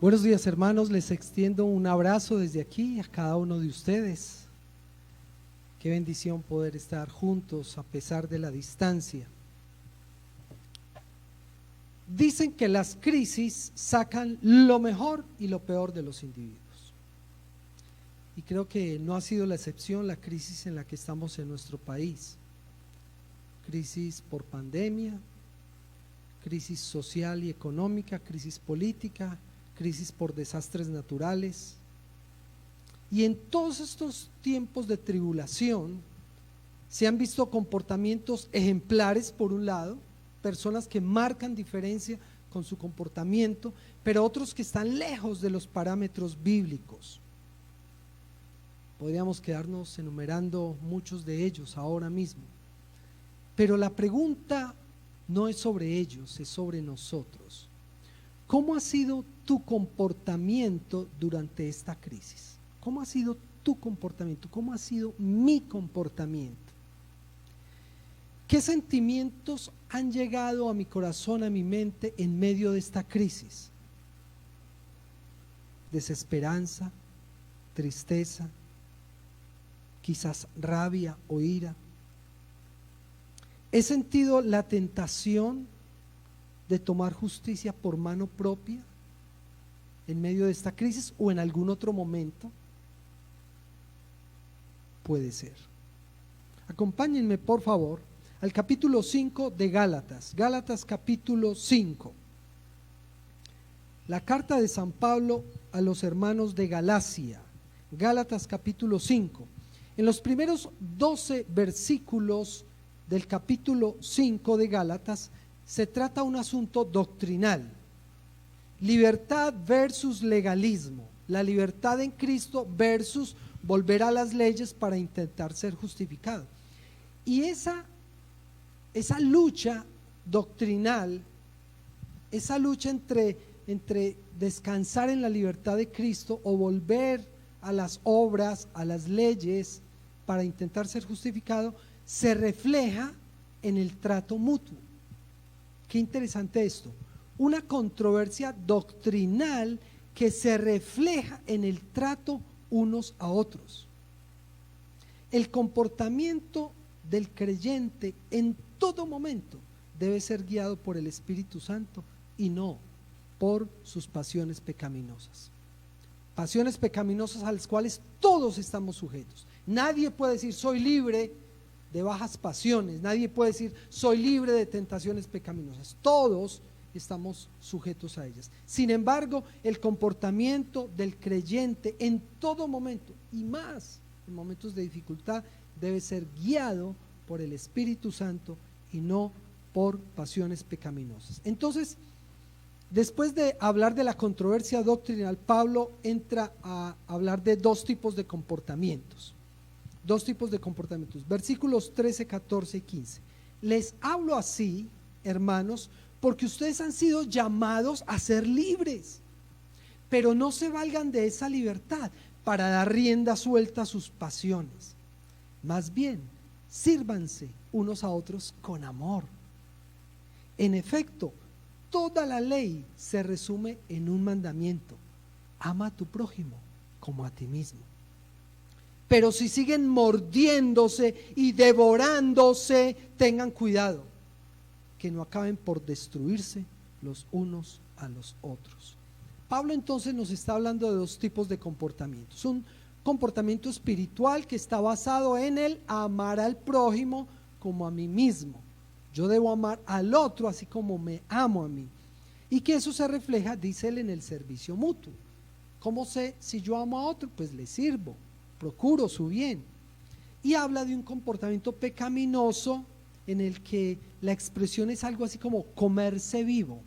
Buenos días, hermanos, les extiendo un abrazo desde aquí a cada uno de ustedes. Qué bendición poder estar juntos a pesar de la distancia. Dicen que las crisis sacan lo mejor y lo peor de los individuos. Y creo que no ha sido la excepción la crisis en la que estamos en nuestro país. Crisis por pandemia, crisis social y económica, crisis política, crisis por desastres naturales. Y en todos estos tiempos de tribulación se han visto comportamientos ejemplares, por un lado, personas que marcan diferencia con su comportamiento, pero otros que están lejos de los parámetros bíblicos. Podríamos quedarnos enumerando muchos de ellos ahora mismo, pero la pregunta no es sobre ellos, es sobre nosotros. ¿Cómo ha sido tu comportamiento durante esta crisis? ¿Cómo ha sido tu comportamiento? ¿Cómo ha sido mi comportamiento? ¿Qué sentimientos han llegado a mi corazón, a mi mente en medio de esta crisis? Desesperanza, tristeza, quizás rabia o ira. ¿He sentido la tentación de tomar justicia por mano propia en medio de esta crisis o en algún otro momento? Puede ser. Acompáñenme por favor al capítulo 5 de Gálatas, Gálatas capítulo 5. La carta de San Pablo a los hermanos de Galacia, Gálatas capítulo 5. En los primeros 12 versículos del capítulo 5 de Gálatas se trata un asunto doctrinal, libertad versus legalismo, la libertad en Cristo versus volver a las leyes para intentar ser justificado. Y esa lucha doctrinal, esa lucha entre descansar en la libertad de Cristo o volver a las obras, a las leyes para intentar ser justificado, se refleja en el trato mutuo. Qué interesante esto, una controversia doctrinal que se refleja en el trato unos a otros. El comportamiento del creyente en todo momento debe ser guiado por el Espíritu Santo y no por sus pasiones pecaminosas. Pasiones pecaminosas a las cuales todos estamos sujetos. Nadie puede decir soy libre de bajas pasiones, nadie puede decir soy libre de tentaciones pecaminosas. Todos estamos sujetos a ellas. Sin embargo, el comportamiento del creyente en todo momento y más en momentos de dificultad debe ser guiado por el Espíritu Santo y no por pasiones pecaminosas. Entonces, después de hablar de la controversia doctrinal, Pablo entra a hablar de dos tipos de comportamientos. Dos tipos de comportamientos. Versículos 13, 14 y 15. Les hablo así, hermanos, porque ustedes han sido llamados a ser libres, pero no se valgan de esa libertad para dar rienda suelta a sus pasiones. Más bien, sírvanse unos a otros con amor. En efecto, toda la ley se resume en un mandamiento: ama a tu prójimo como a ti mismo. Pero si siguen mordiéndose y devorándose, tengan cuidado, que no acaben por destruirse los unos a los otros. Pablo entonces nos está hablando de dos tipos de comportamientos. Un comportamiento espiritual que está basado en el amar al prójimo como a mí mismo. Yo debo amar al otro así como me amo a mí. Y que eso se refleja, dice él, en el servicio mutuo. ¿Cómo sé si yo amo a otro? Pues le sirvo, procuro su bien. Y habla de un comportamiento pecaminoso en el que la expresión es algo así como comerse vivo.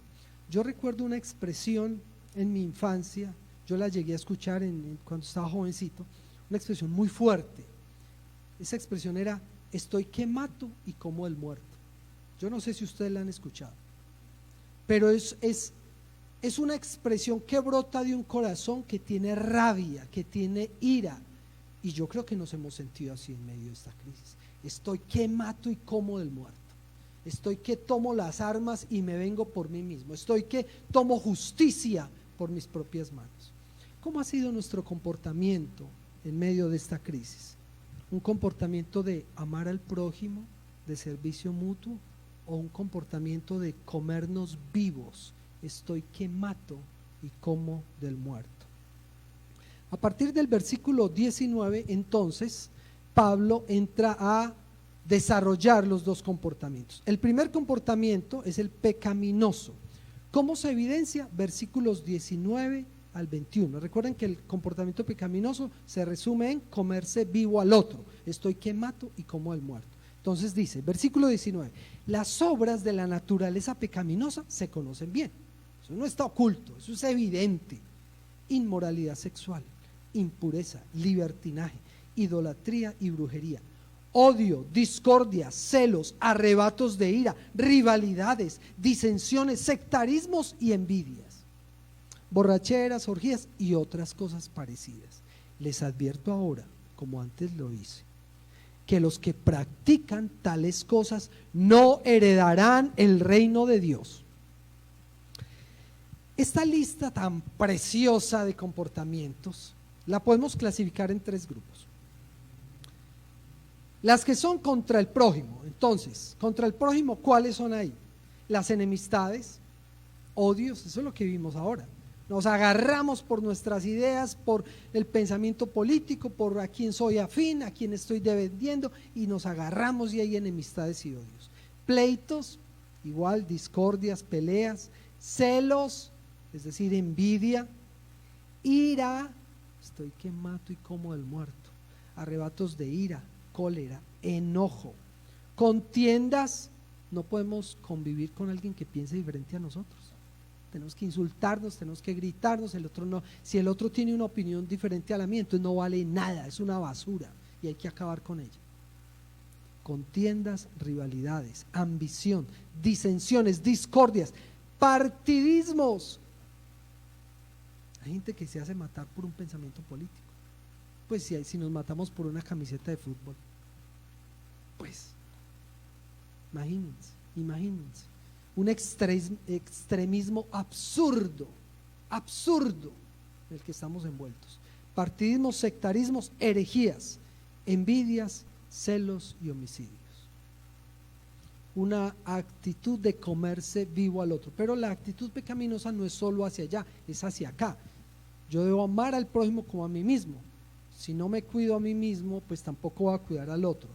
Yo recuerdo una expresión en mi infancia, yo la llegué a escuchar cuando estaba jovencito, una expresión muy fuerte. Esa expresión era: estoy que mato y como el muerto. Yo no sé si ustedes la han escuchado, pero es una expresión que brota de un corazón que tiene rabia, que tiene ira. Y yo creo que nos hemos sentido así en medio de esta crisis. Estoy que mato y como del muerto. Estoy que tomo las armas y me vengo por mí mismo. Estoy que tomo justicia por mis propias manos. ¿Cómo ha sido nuestro comportamiento en medio de esta crisis? ¿Un comportamiento de amar al prójimo, de servicio mutuo, o un comportamiento de comernos vivos? Estoy que mato y como del muerto. A partir del versículo 19, entonces, Pablo entra a desarrollar los dos comportamientos. El primer comportamiento es el pecaminoso. ¿Cómo se evidencia? Versículos 19 al 21. Recuerden que el comportamiento pecaminoso se resume en comerse vivo al otro. Estoy que mato y como al muerto. Entonces dice, versículo 19, las obras de la naturaleza pecaminosa se conocen bien. Eso no está oculto, eso es evidente. Inmoralidad sexual, impureza, libertinaje, idolatría y brujería, odio, discordia, celos, arrebatos de ira, rivalidades, disensiones, sectarismos y envidias, borracheras, orgías y otras cosas parecidas. Les advierto ahora, como antes lo hice, que los que practican tales cosas no heredarán el reino de Dios. Esta lista tan preciosa de comportamientos la podemos clasificar en tres grupos. Las que son contra el prójimo. Entonces, contra el prójimo, ¿cuáles son ahí? Las enemistades, odios, eso es lo que vimos ahora. Nos agarramos por nuestras ideas, por el pensamiento político, por a quién soy afín, a quién estoy defendiendo, y nos agarramos y hay enemistades y odios. Pleitos, igual, discordias, peleas, celos, es decir, envidia, ira, estoy que mato y como del muerto, arrebatos de ira, cólera, enojo, contiendas. No podemos convivir con alguien que piense diferente a nosotros. Tenemos que insultarnos, tenemos que gritarnos, el otro no. Si el otro tiene una opinión diferente a la mía, entonces no vale nada, es una basura y hay que acabar con ella. Contiendas, rivalidades, ambición, disensiones, discordias, partidismos. Hay gente que se hace matar por un pensamiento político. Pues si nos matamos por una camiseta de fútbol, pues imagínense. Un extremismo absurdo en el que estamos envueltos. Partidismos, sectarismos, herejías, envidias, celos y homicidios. Una actitud de comerse vivo al otro. Pero la actitud pecaminosa no es solo hacia allá, es hacia acá. Yo debo amar al prójimo como a mí mismo. Si no me cuido a mí mismo, pues tampoco voy a cuidar al otro.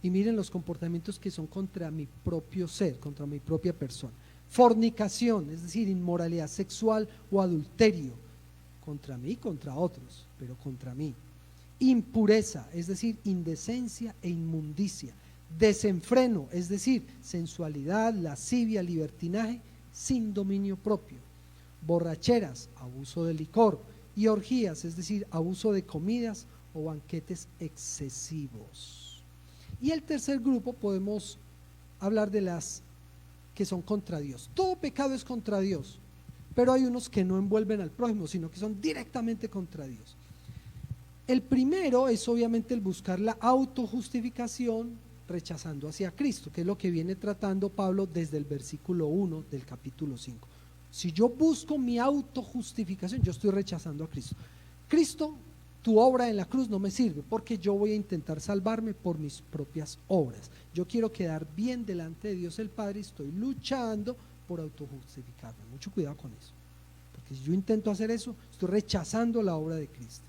Y miren los comportamientos que son contra mi propio ser, contra mi propia persona. Fornicación, es decir, inmoralidad sexual o adulterio, contra mí y contra otros, pero contra mí. Impureza, es decir, indecencia e inmundicia. Desenfreno, es decir, sensualidad, lascivia, libertinaje, sin dominio propio. Borracheras, abuso de licor. Y orgías, es decir, abuso de comidas o banquetes excesivos. Y el tercer grupo podemos hablar de las que son contra Dios. Todo pecado es contra Dios, pero hay unos que no envuelven al prójimo, sino que son directamente contra Dios. El primero es obviamente el buscar la autojustificación rechazando hacia Cristo, que es lo que viene tratando Pablo desde el versículo 1 del capítulo 5. Si yo busco mi autojustificación, yo estoy rechazando a Cristo. Cristo, tu obra en la cruz no me sirve porque yo voy a intentar salvarme por mis propias obras. Yo quiero quedar bien delante de Dios el Padre y estoy luchando por autojustificarme. Mucho cuidado con eso, porque si yo intento hacer eso, estoy rechazando la obra de Cristo.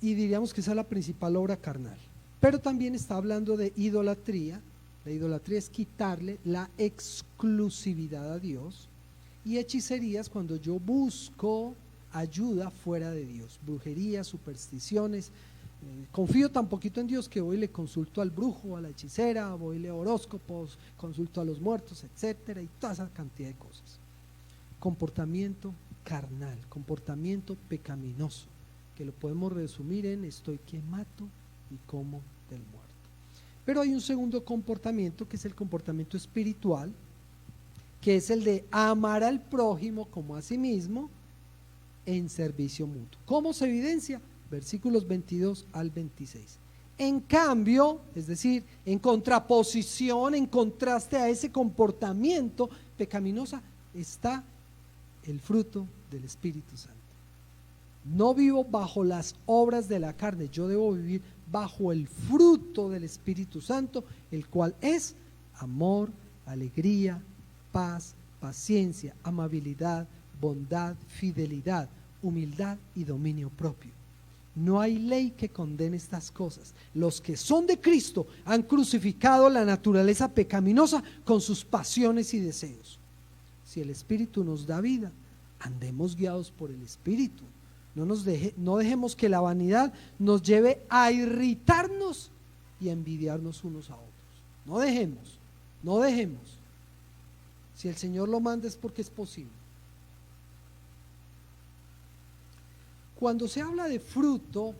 Y diríamos que esa es la principal obra carnal. Pero también está hablando de idolatría. La idolatría es quitarle la exclusividad a Dios. Y hechicerías cuando yo busco ayuda fuera de Dios, brujería, supersticiones, confío tan poquito en Dios que voy y le consulto al brujo, a la hechicera, voy y leo horóscopos, consulto a los muertos, etcétera, y toda esa cantidad de cosas. Comportamiento carnal, comportamiento pecaminoso, que lo podemos resumir en estoy que mato y como del muerto. Pero hay un segundo comportamiento que es el comportamiento espiritual, que es el de amar al prójimo como a sí mismo en servicio mutuo. ¿Cómo se evidencia? Versículos 22 al 26. En cambio, es decir, en contraposición, en contraste a ese comportamiento pecaminoso, está el fruto del Espíritu Santo. No vivo bajo las obras de la carne, yo debo vivir bajo el fruto del Espíritu Santo, el cual es amor, alegría, paz, paciencia, amabilidad, bondad, fidelidad, humildad y dominio propio. No hay ley que condene estas cosas. Los que son de Cristo han crucificado la naturaleza pecaminosa con sus pasiones y deseos. Si el Espíritu nos da vida, andemos guiados por el Espíritu. No dejemos que la vanidad nos lleve a irritarnos y a envidiarnos unos a otros. No dejemos. Si el Señor lo manda es porque es posible. Cuando se habla de fruto,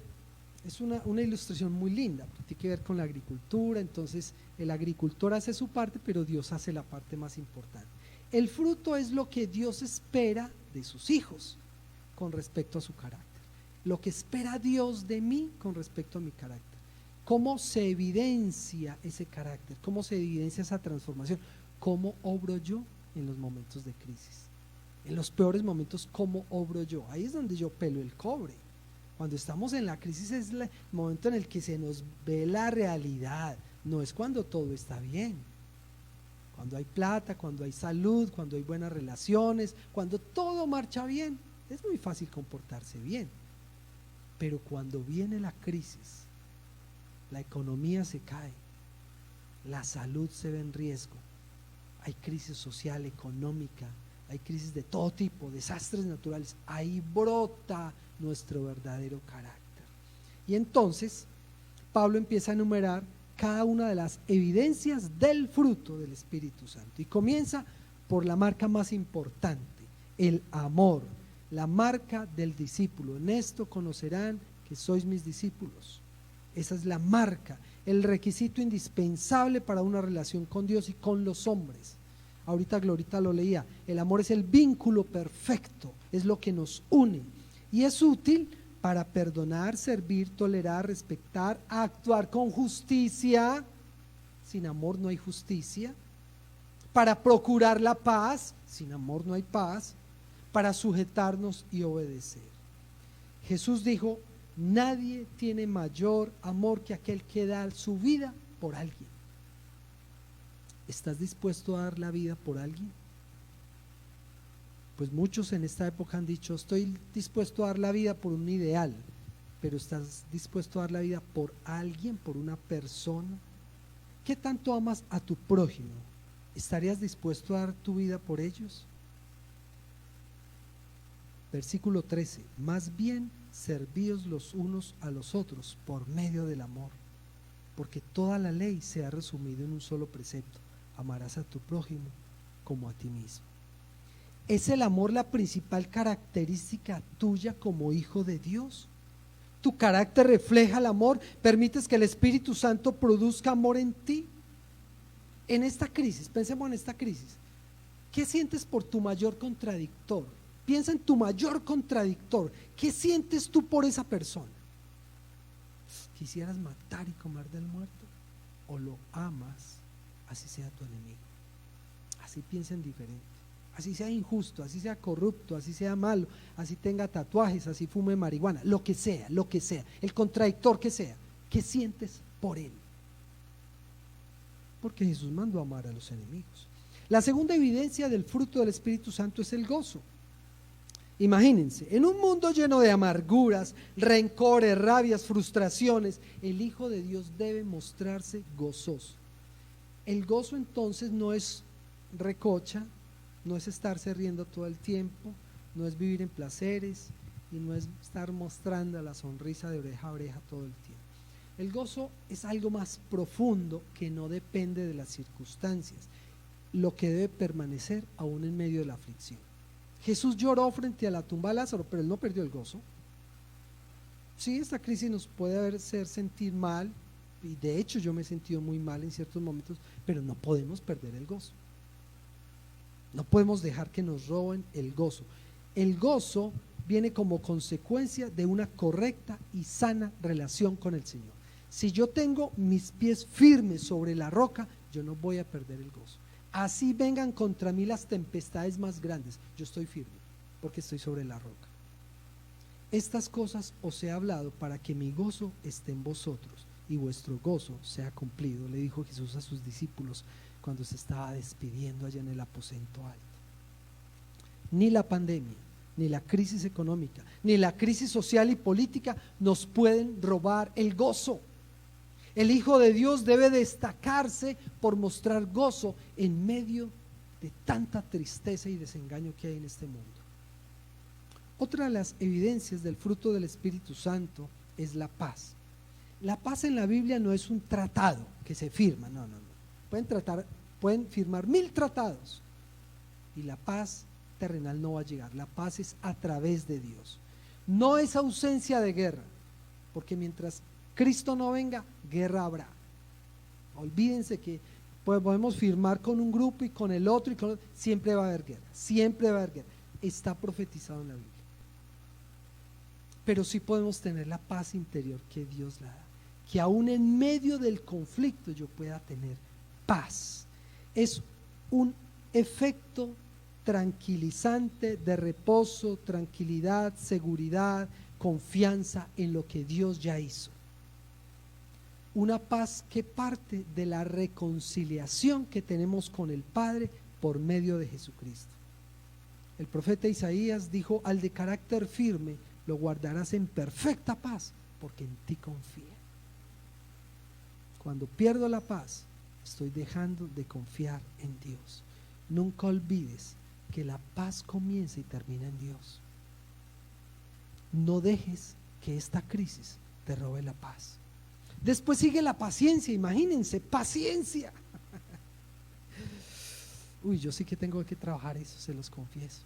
es una ilustración muy linda, tiene que ver con la agricultura. Entonces el agricultor hace su parte, pero Dios hace la parte más importante. El fruto es lo que Dios espera de sus hijos con respecto a su carácter, lo que espera Dios de mí con respecto a mi carácter. ¿Cómo se evidencia ese carácter? ¿Cómo se evidencia esa transformación? ¿Cómo obro yo en los momentos de crisis? En los peores momentos, ¿cómo obro yo? Ahí es donde yo pelo el cobre. Cuando estamos en la crisis es el momento en el que se nos ve la realidad, no es cuando todo está bien. Cuando hay plata, cuando hay salud, cuando hay buenas relaciones, cuando todo marcha bien, es muy fácil comportarse bien. Pero cuando viene la crisis, la economía se cae, la salud se ve en riesgo, hay crisis social, económica, hay crisis de todo tipo, desastres naturales, ahí brota nuestro verdadero carácter. Y entonces Pablo empieza a enumerar cada una de las evidencias del fruto del Espíritu Santo y comienza por la marca más importante, el amor, la marca del discípulo. En esto conocerán que sois mis discípulos. Esa es la marca, el requisito indispensable para una relación con Dios y con los hombres. Ahorita Glorita lo leía, el amor es el vínculo perfecto, es lo que nos une y es útil para perdonar, servir, tolerar, respetar, actuar con justicia. Sin amor no hay justicia. Para procurar la paz, sin amor no hay paz. Para sujetarnos y obedecer. Jesús dijo, nadie tiene mayor amor que aquel que da su vida por alguien. ¿Estás dispuesto a dar la vida por alguien? Pues muchos en esta época han dicho, estoy dispuesto a dar la vida por un ideal, pero ¿estás dispuesto a dar la vida por alguien, por una persona? ¿Qué tanto amas a tu prójimo? ¿Estarías dispuesto a dar tu vida por ellos? Versículo 13, más bien servíos los unos a los otros por medio del amor, porque toda la ley se ha resumido en un solo precepto, amarás a tu prójimo como a ti mismo. ¿Es el amor la principal característica tuya como hijo de Dios? ¿Tu carácter refleja el amor? ¿Permites que el Espíritu Santo produzca amor en ti? En esta crisis, pensemos en esta crisis, ¿qué sientes por tu mayor contradictor? Piensa en tu mayor contradictor. ¿Qué sientes tú por esa persona? ¿Quisieras matar y comer del muerto? ¿O lo amas, así sea tu enemigo? Así piensen diferente. Así sea injusto, así sea corrupto, así sea malo, así tenga tatuajes, así fume marihuana, lo que sea, el contradictor que sea. ¿Qué sientes por él? Porque Jesús mandó a amar a los enemigos. La segunda evidencia del fruto del Espíritu Santo es el gozo. Imagínense, en un mundo lleno de amarguras, rencores, rabias, frustraciones, el Hijo de Dios debe mostrarse gozoso. El gozo entonces no es recocha, no es estarse riendo todo el tiempo, no es vivir en placeres y no es estar mostrando la sonrisa de oreja a oreja todo el tiempo. El gozo es algo más profundo que no depende de las circunstancias, lo que debe permanecer aún en medio de la aflicción. Jesús lloró frente a la tumba de Lázaro, pero él no perdió el gozo. Sí, esta crisis nos puede hacer sentir mal, y de hecho yo me he sentido muy mal en ciertos momentos, pero no podemos perder el gozo. No podemos dejar que nos roben el gozo. El gozo viene como consecuencia de una correcta y sana relación con el Señor. Si yo tengo mis pies firmes sobre la roca, yo no voy a perder el gozo. Así vengan contra mí las tempestades más grandes, yo estoy firme. porque estoy sobre la roca. Estas cosas os he hablado para que mi gozo esté en vosotros y vuestro gozo sea cumplido, le dijo Jesús a sus discípulos cuando se estaba despidiendo allá en el aposento alto. Ni la pandemia, ni la crisis económica, ni la crisis social y política nos pueden robar el gozo. El Hijo de Dios debe destacarse por mostrar gozo en medio de tanta tristeza y desengaño que hay en este mundo. Otra de las evidencias del fruto del Espíritu Santo es la paz. La paz en la Biblia no es un tratado que se firma, no. Pueden firmar 1000 tratados y la paz terrenal no va a llegar. La paz es a través de Dios. No es ausencia de guerra, porque mientras Cristo no venga, guerra habrá. Olvídense que podemos firmar con un grupo y con el otro y con el otro. Siempre va a haber guerra, siempre va a haber guerra. Está profetizado en la Biblia. Pero sí podemos tener la paz interior que Dios la da, que aún en medio del conflicto yo pueda tener paz. Es un efecto tranquilizante de reposo, tranquilidad, seguridad, confianza en lo que Dios ya hizo. Una paz que parte de la reconciliación que tenemos con el Padre por medio de Jesucristo. El profeta Isaías dijo: al de carácter firme lo guardarás en perfecta paz, porque en ti confía. Cuando pierdo la paz, estoy dejando de confiar en Dios. Nunca olvides que la paz comienza y termina en Dios. No dejes que esta crisis te robe la paz. Después sigue la paciencia, imagínense, paciencia. Uy, yo sí que tengo que trabajar eso, se los confieso.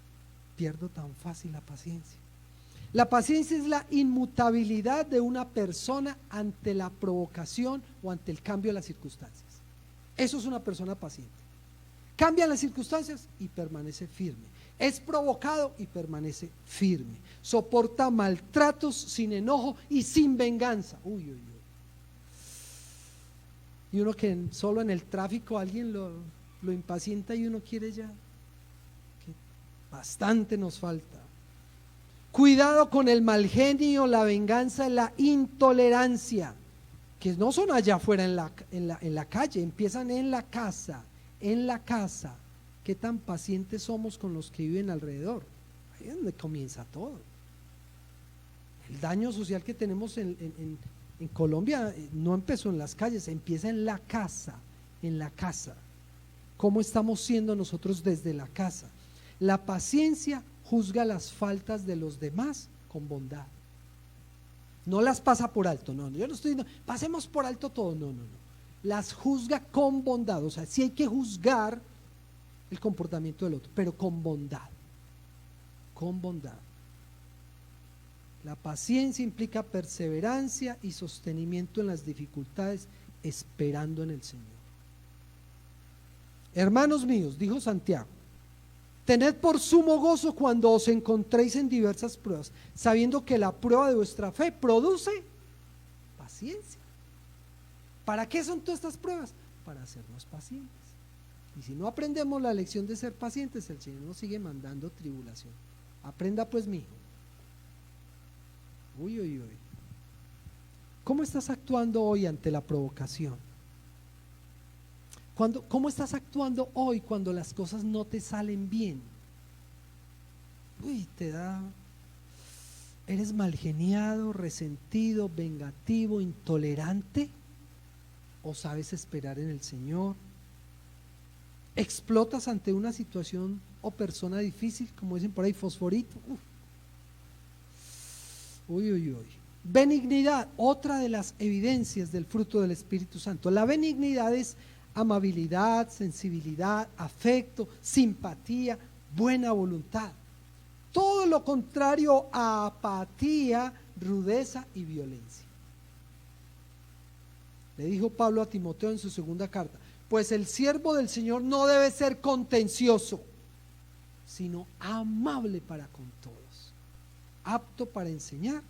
Pierdo tan fácil la paciencia. La paciencia es la inmutabilidad de una persona ante la provocación o ante el cambio de las circunstancias. Eso es una persona paciente. Cambian las circunstancias y permanece firme. Es provocado y permanece firme. Soporta maltratos sin enojo y sin venganza. Uy, uy, uy. Y uno que solo en el tráfico alguien lo impacienta y uno quiere ya. Que bastante nos falta. Cuidado con el mal genio, la venganza, la intolerancia, que no son allá afuera en la calle, empiezan en la casa. En la casa, ¿qué tan pacientes somos con los que viven alrededor? Ahí es donde comienza todo. El daño social que tenemos en Colombia no empezó en las calles, empieza en la casa, en la casa. ¿Cómo estamos siendo nosotros desde la casa? La paciencia juzga las faltas de los demás con bondad. No las pasa por alto, no, yo no estoy diciendo, pasemos por alto todo, no. Las juzga con bondad, o sea, sí hay que juzgar el comportamiento del otro, pero con bondad, con bondad. La paciencia implica perseverancia y sostenimiento en las dificultades, esperando en el Señor. Hermanos míos, dijo Santiago, tened por sumo gozo cuando os encontréis en diversas pruebas, sabiendo que la prueba de vuestra fe produce paciencia. ¿Para qué son todas estas pruebas? Para hacernos pacientes. Y si no aprendemos la lección de ser pacientes, el Señor nos sigue mandando tribulación. Aprenda pues, mi hijo. Uy, uy, uy. ¿Cómo estás actuando hoy ante la provocación? ¿Cómo estás actuando hoy cuando las cosas no te salen bien? Uy, ¿eres malgeniado, resentido, vengativo, intolerante? ¿O sabes esperar en el Señor? ¿Explotas ante una situación o persona difícil, como dicen por ahí, fosforito? Uy, uy, uy. Benignidad, otra de las evidencias del fruto del Espíritu Santo. La benignidad es amabilidad, sensibilidad, afecto, simpatía, buena voluntad. Todo lo contrario a apatía, rudeza y violencia. Le dijo Pablo a Timoteo en su segunda carta: pues el siervo del Señor no debe ser contencioso, sino amable para con todos, apto para enseñar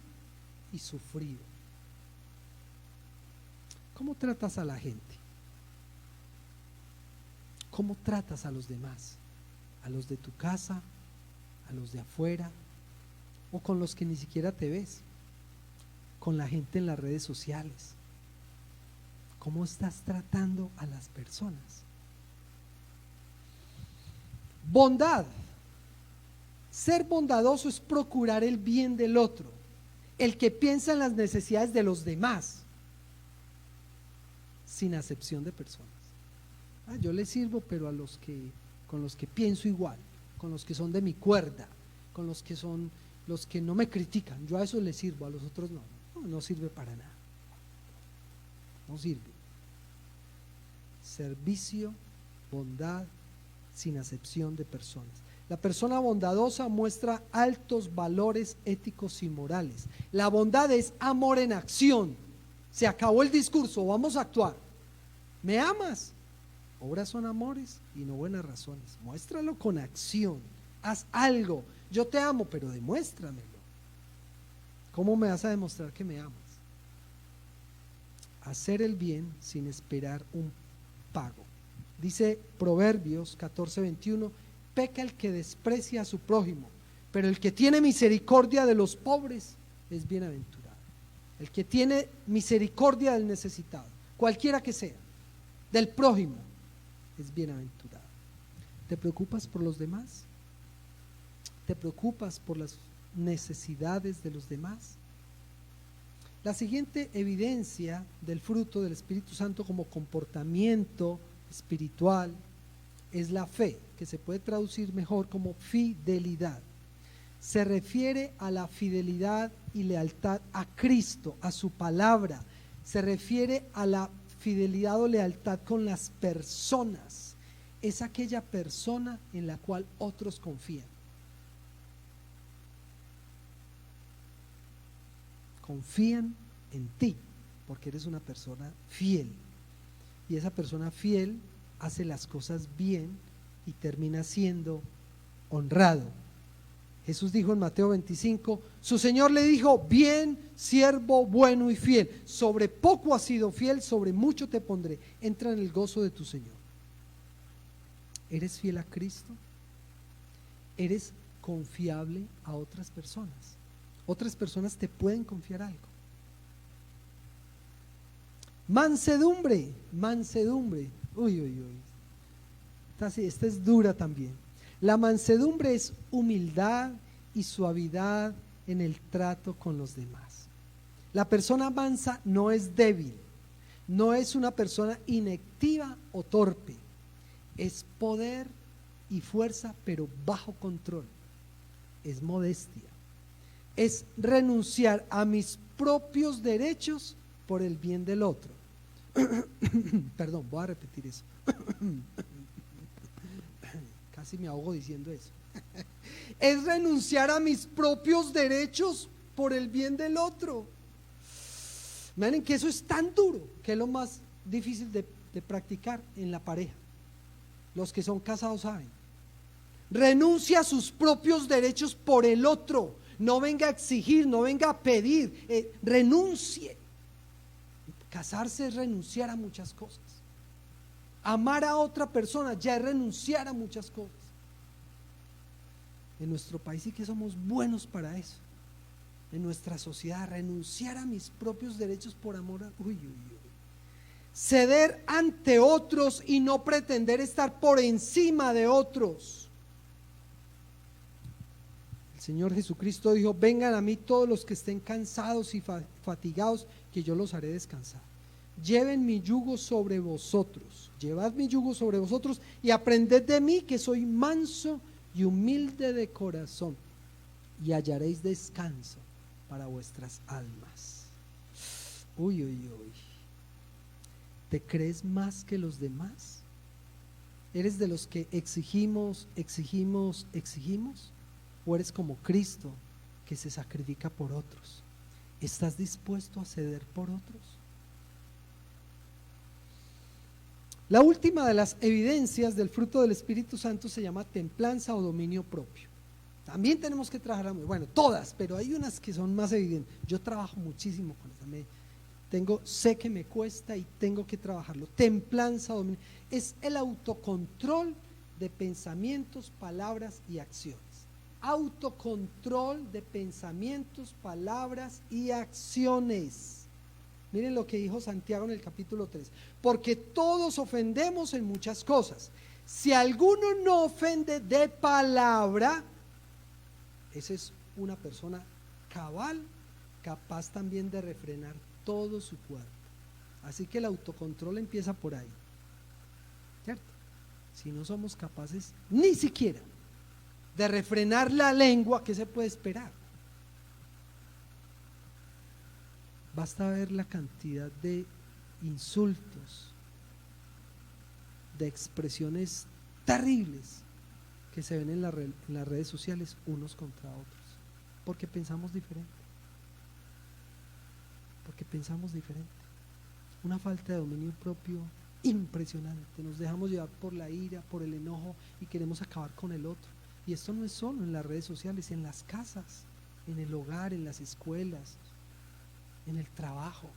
y sufrido. ¿Cómo tratas a la gente? ¿Cómo tratas a los demás? A los de tu casa, a los de afuera o con los que ni siquiera te ves, con la gente en las redes sociales? ¿Cómo estás tratando a las personas? Bondad. Ser bondadoso es procurar el bien del otro, el que piensa en las necesidades de los demás, sin acepción de personas. Yo le sirvo, pero con los que pienso igual, con los que son de mi cuerda, con los que son los que no me critican. Yo a esos les sirvo, a los otros no. No sirve para nada. No sirve. Servicio, bondad, sin acepción de personas. La persona bondadosa muestra altos valores éticos y morales. La bondad es amor en acción. Se acabó el discurso, vamos a actuar. ¿Me amas? Obras son amores y no buenas razones. Muéstralo con acción. Haz algo. Yo te amo, pero demuéstramelo. ¿Cómo me vas a demostrar que me amas? Hacer el bien sin esperar un pago. Dice Proverbios 14:21, peca el que desprecia a su prójimo, pero el que tiene misericordia de los pobres es bienaventurado. El que tiene misericordia del necesitado, cualquiera que sea, del prójimo, es bienaventurado. ¿Te preocupas por los demás? ¿Te preocupas por las necesidades de los demás? La siguiente evidencia del fruto del Espíritu Santo como comportamiento espiritual es la fe, que se puede traducir mejor como fidelidad. Se refiere a la fidelidad y lealtad a Cristo, a su palabra. Se refiere a la fidelidad o lealtad con las personas. Es aquella persona en la cual otros confían. Confían en ti porque eres una persona fiel, y esa persona fiel hace las cosas bien y termina siendo honrado. Jesús dijo en Mateo 25, su Señor le dijo, bien, siervo bueno y fiel, sobre poco has sido fiel, sobre mucho te pondré, entra en el gozo de tu Señor. ¿Eres fiel a Cristo? ¿Eres confiable a otras personas? Otras personas te pueden confiar algo. Mansedumbre, mansedumbre. Uy, uy, uy. Esta es dura también. La mansedumbre es humildad y suavidad en el trato con los demás. La persona mansa no es débil, no es una persona inactiva o torpe. Es poder y fuerza, pero bajo control. Es modestia. Es renunciar a mis propios derechos por el bien del otro. Perdón, voy a repetir eso. Casi me ahogo diciendo eso. Es renunciar a mis propios derechos por el bien del otro. Miren que eso es tan duro, que es lo más difícil de practicar en la pareja. Los que son casados saben. Renuncia a sus propios derechos por el otro. No venga a exigir, no venga a pedir, renuncie. Casarse es renunciar a muchas cosas. Amar a otra persona ya es renunciar a muchas cosas. En nuestro país sí que somos buenos para eso. En nuestra sociedad, renunciar a mis propios derechos por amor a... Uy, uy, uy. Ceder ante otros y no pretender estar por encima de otros. El Señor Jesucristo dijo, vengan a mí todos los que estén cansados y fatigados, que yo los haré descansar. Lleven mi yugo sobre vosotros, llevad mi yugo sobre vosotros y aprended de mí, que soy manso y humilde de corazón, y hallaréis descanso para vuestras almas. Uy, uy, uy. ¿Te crees más que los demás? ¿Eres de los que exigimos? ¿O eres como Cristo, que se sacrifica por otros? ¿Estás dispuesto a ceder por otros? La última de las evidencias del fruto del Espíritu Santo se llama templanza o dominio propio. También tenemos que trabajar, bueno, todas, pero hay unas que son más evidentes. Yo trabajo muchísimo con eso. Sé que me cuesta y tengo que trabajarlo. Templanza o dominio es el autocontrol de pensamientos, palabras y acciones. autocontrol de pensamientos, palabras y acciones. Miren lo que dijo Santiago en el capítulo 3. Porque todos ofendemos en muchas cosas. Si alguno no ofende de palabra, esa es una persona cabal, capaz también de refrenar todo su cuerpo. Así que el autocontrol empieza por ahí, ¿cierto? Si no somos capaces ni siquiera de refrenar la lengua, ¿qué se puede esperar? Basta ver la cantidad de insultos, de expresiones terribles que se ven en las redes sociales unos contra otros, porque pensamos diferente. Porque pensamos diferente. Una falta de dominio propio impresionante. Nos dejamos llevar por la ira, por el enojo y queremos acabar con el otro. Y esto no es solo en las redes sociales, en las casas, en el hogar, en las escuelas, en el trabajo.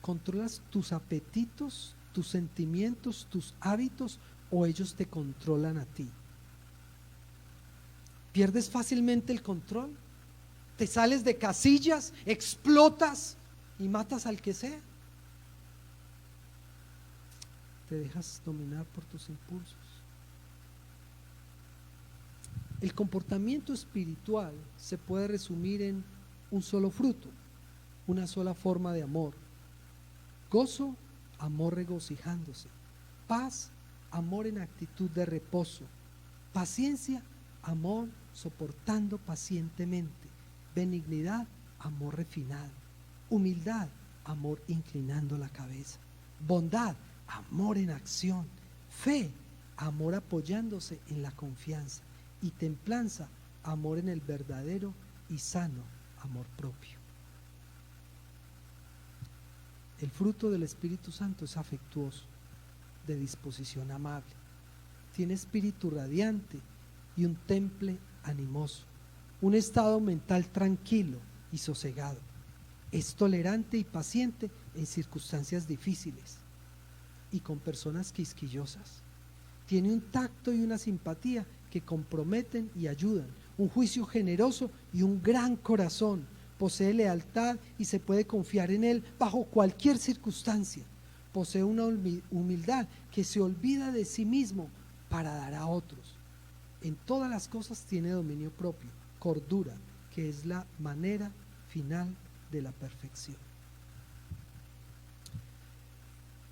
¿Controlas tus apetitos, tus sentimientos, tus hábitos, o ellos te controlan a ti? ¿Pierdes fácilmente el control? ¿Te sales de casillas, explotas y matas al que sea? ¿Te dejas dominar por tus impulsos? El comportamiento espiritual se puede resumir en un solo fruto, una sola forma de amor: gozo, amor regocijándose; paz, amor en actitud de reposo; paciencia, amor soportando pacientemente; benignidad, amor refinado; humildad, amor inclinando la cabeza; bondad, amor en acción; fe, amor apoyándose en la confianza; y templanza, amor en el verdadero y sano amor propio. El fruto del Espíritu Santo es afectuoso, de disposición amable, tiene espíritu radiante y un temple animoso, un estado mental tranquilo y sosegado, es tolerante y paciente en circunstancias difíciles y con personas quisquillosas, tiene un tacto y una simpatía que comprometen y ayudan, un juicio generoso y un gran corazón, posee lealtad y se puede confiar en él bajo cualquier circunstancia, posee una humildad que se olvida de sí mismo para dar a otros. En todas las cosas tiene dominio propio, cordura, que es la manera final de la perfección.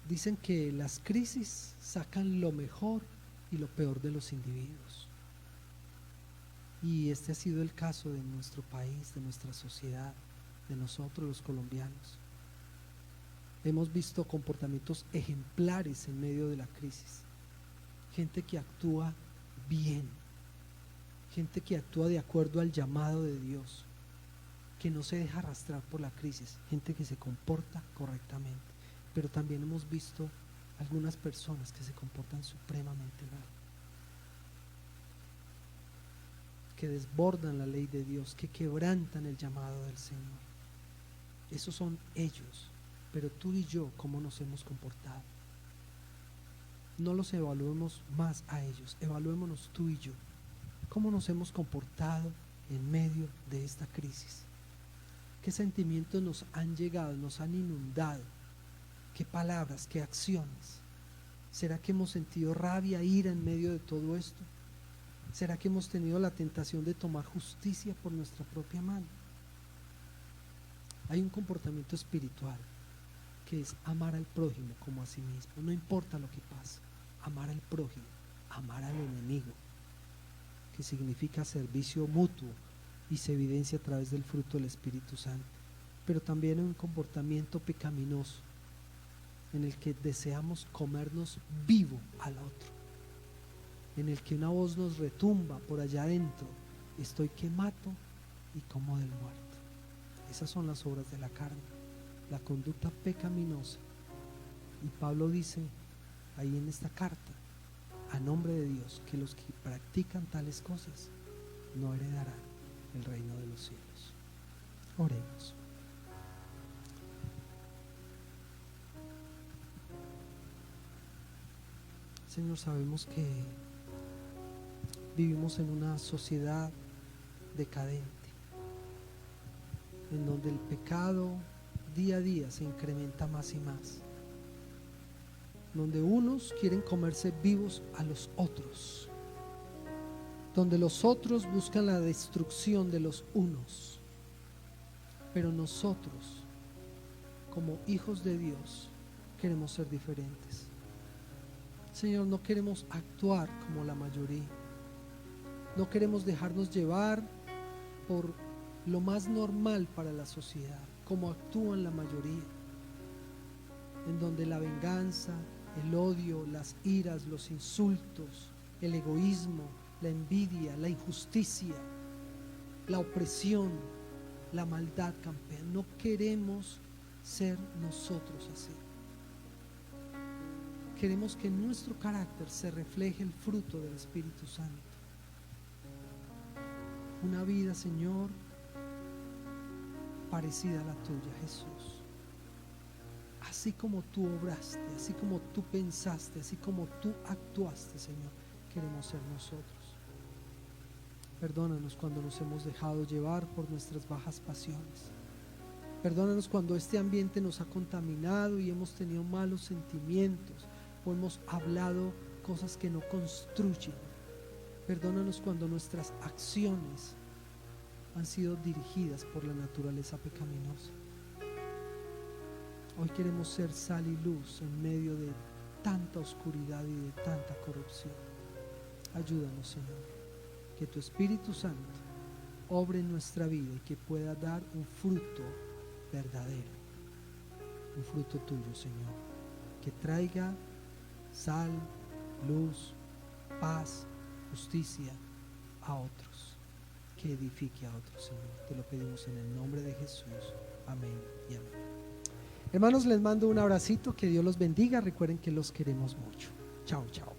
Dicen que las crisis sacan lo mejor y lo peor de los individuos. Y este ha sido el caso de nuestro país, de nuestra sociedad, de nosotros los colombianos. Hemos visto comportamientos ejemplares en medio de la crisis. Gente que actúa bien, gente que actúa de acuerdo al llamado de Dios, que no se deja arrastrar por la crisis, gente que se comporta correctamente. Pero también hemos visto algunas personas que se comportan supremamente mal, que desbordan la ley de Dios, que quebrantan el llamado del Señor. Esos son ellos, pero tú y yo, ¿cómo nos hemos comportado? No los evaluemos más a ellos, evaluémonos tú y yo. ¿Cómo nos hemos comportado en medio de esta crisis? ¿Qué sentimientos nos han llegado, nos han inundado? ¿Qué palabras, qué acciones? ¿Será que hemos sentido rabia, ira en medio de todo esto? ¿Será que hemos tenido la tentación de tomar justicia por nuestra propia mano? Hay un comportamiento espiritual que es amar al prójimo como a sí mismo, no importa lo que pase. Amar al prójimo, amar al enemigo, que significa servicio mutuo y se evidencia a través del fruto del Espíritu Santo. Pero también hay un comportamiento pecaminoso en el que deseamos comernos vivo al otro, en el que una voz nos retumba por allá adentro: estoy que mato y como del muerto. Esas son las obras de la carne, la conducta pecaminosa. Y Pablo dice ahí en esta carta, a nombre de Dios, que los que practican tales cosas no heredarán el reino de los cielos. Oremos. Señor, sabemos que Vivimos en una sociedad decadente, en donde el pecado día a día se incrementa más y más, donde unos quieren comerse vivos a los otros, donde los otros buscan la destrucción de los unos, pero nosotros, como hijos de Dios, queremos ser diferentes. Señor, no queremos actuar como la mayoría, no queremos dejarnos llevar por lo más normal para la sociedad, como actúan la mayoría, en donde la venganza, el odio, las iras, los insultos, el egoísmo, la envidia, la injusticia, la opresión, la maldad campean. No queremos ser nosotros así. Queremos que en nuestro carácter se refleje el fruto del Espíritu Santo. Una vida, Señor, parecida a la tuya, Jesús. Así como tú obraste, así como tú pensaste, así como tú actuaste, Señor, queremos ser nosotros. Perdónanos cuando nos hemos dejado llevar por nuestras bajas pasiones. Perdónanos cuando este ambiente nos ha contaminado y hemos tenido malos sentimientos o hemos hablado cosas que no construyen. Perdónanos cuando nuestras acciones han sido dirigidas por la naturaleza pecaminosa. Hoy queremos ser sal y luz en medio de tanta oscuridad y de tanta corrupción. Ayúdanos, Señor, que tu Espíritu Santo obre en nuestra vida y que pueda dar un fruto verdadero, un fruto tuyo, Señor, que traiga sal, luz, paz, justicia a otros, que edifique a otros, Señor. Te lo pedimos en el nombre de Jesús. Amén y amén. Hermanos, les mando un abracito, que Dios los bendiga. Recuerden que los queremos mucho. Chao, chao.